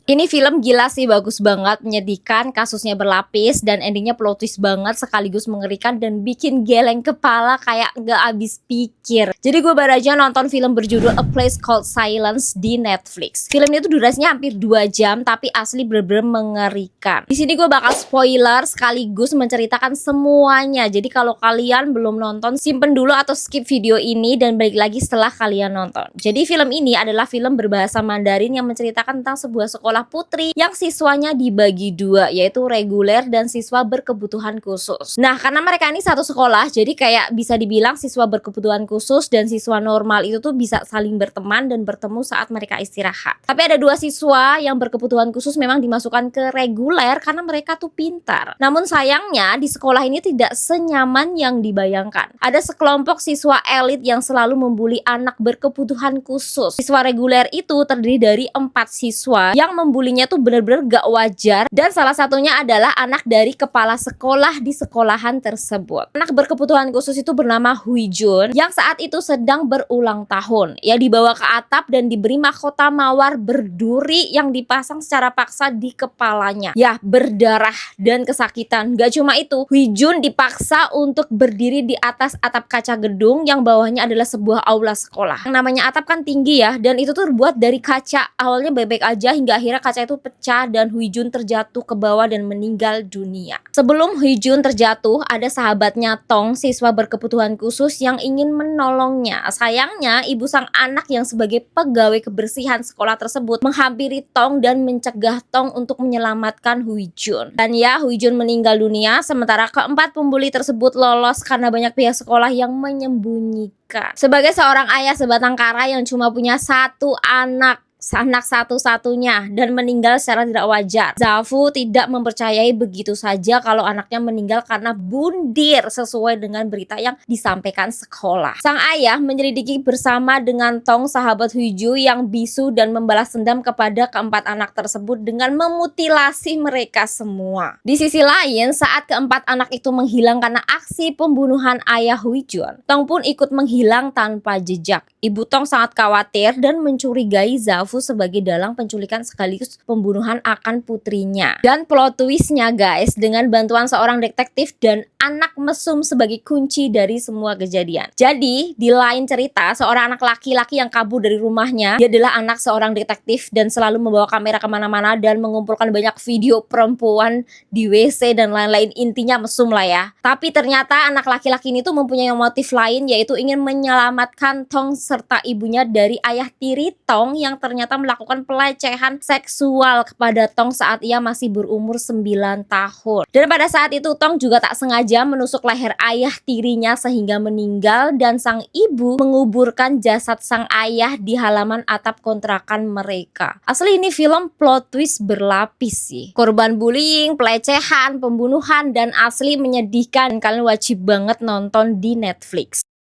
Ini film gila sih, bagus banget, menyedihkan, kasusnya berlapis, dan endingnya plot twist banget, sekaligus mengerikan dan bikin geleng kepala kayak nggak habis pikir. Jadi gue baru aja nonton film berjudul A Place Called Silence di Netflix. Film itu durasinya hampir 2 jam, tapi asli bener-bener mengerikan. Di sini gue bakal spoiler sekaligus menceritakan semuanya. Jadi kalau kalian belum nonton, simpen dulu atau skip video ini dan balik lagi setelah kalian nonton. Jadi film ini adalah film berbahasa Mandarin yang menceritakan tentang sebuah sekolah putri yang siswanya dibagi dua, yaitu reguler dan siswa berkebutuhan khusus. Nah, karena mereka ini satu sekolah, jadi kayak bisa dibilang siswa berkebutuhan khusus dan siswa normal itu tuh bisa saling berteman dan bertemu saat mereka istirahat. Tapi ada 2 siswa yang berkebutuhan khusus memang dimasukkan ke reguler karena mereka tuh pintar. Namun sayangnya di sekolah ini tidak senyaman yang dibayangkan. Ada sekelompok siswa elit yang selalu membuli anak berkebutuhan khusus. Siswa reguler itu terdiri dari 4 siswa yang membulinya tuh bener-bener gak wajar, dan salah satunya adalah anak dari kepala sekolah di sekolahan tersebut. Anak berkebutuhan khusus itu bernama Hui Jun yang saat itu sedang berulang tahun. Ia dibawa ke atap dan diberi mahkota mawar berduri yang dipasang secara paksa di kepalanya. Ya, berdarah dan kesakitan. Gak cuma itu, Hui Jun dipaksa untuk berdiri di atas atap kaca gedung yang bawahnya adalah sebuah aula sekolah. Yang namanya atap kan tinggi ya, dan itu tuh terbuat dari kaca. Awalnya baik-baik aja hingga akhirnya kaca itu pecah dan Hui Jun terjatuh ke bawah dan meninggal dunia. Sebelum Hui Jun terjatuh, ada sahabatnya Tong, siswa berkebutuhan khusus yang ingin menolongnya. Sayangnya, ibu sang anak yang sebagai pegawai kebersihan sekolah tersebut menghampiri Tong dan mencegah Tong untuk menyelamatkan Hui Jun. Dan ya, Hui Jun meninggal dunia, sementara keempat pembuli tersebut lolos karena banyak pihak sekolah yang menyembunyikan. Sebagai seorang ayah sebatang kara yang cuma punya satu anak satu-satunya dan meninggal secara tidak wajar, Zafu tidak mempercayai begitu saja kalau anaknya meninggal karena bundir sesuai dengan berita yang disampaikan sekolah. Sang ayah menyelidiki bersama dengan Tong, sahabat Huiju yang bisu, dan membalas dendam kepada keempat anak tersebut dengan memutilasi mereka semua. Di sisi lain, saat keempat anak itu menghilang karena aksi pembunuhan ayah Huijun, Tong pun ikut menghilang tanpa jejak. Ibu Tong sangat khawatir dan mencurigai Zafu sebagai dalang penculikan sekaligus pembunuhan akan putrinya. Dan plot twistnya guys, dengan bantuan seorang detektif dan anak mesum sebagai kunci dari semua kejadian. Jadi di lain cerita, seorang anak laki-laki yang kabur dari rumahnya, dia adalah anak seorang detektif dan selalu membawa kamera kemana-mana dan mengumpulkan banyak video perempuan di WC dan lain-lain. Intinya mesum lah ya. Tapi ternyata anak laki-laki ini tuh mempunyai motif lain, yaitu ingin menyelamatkan Tong serta ibunya dari ayah tiri Tong yang ternyata melakukan pelecehan seksual kepada Tong saat ia masih berumur 9 tahun. Dan pada saat itu Tong juga tak sengaja menusuk leher ayah tirinya sehingga meninggal, dan sang ibu menguburkan jasad sang ayah di halaman atap kontrakan mereka. Asli ini film plot twist berlapis sih. Korban bullying, pelecehan, pembunuhan, dan asli menyedihkan. Kalian wajib banget nonton di Netflix.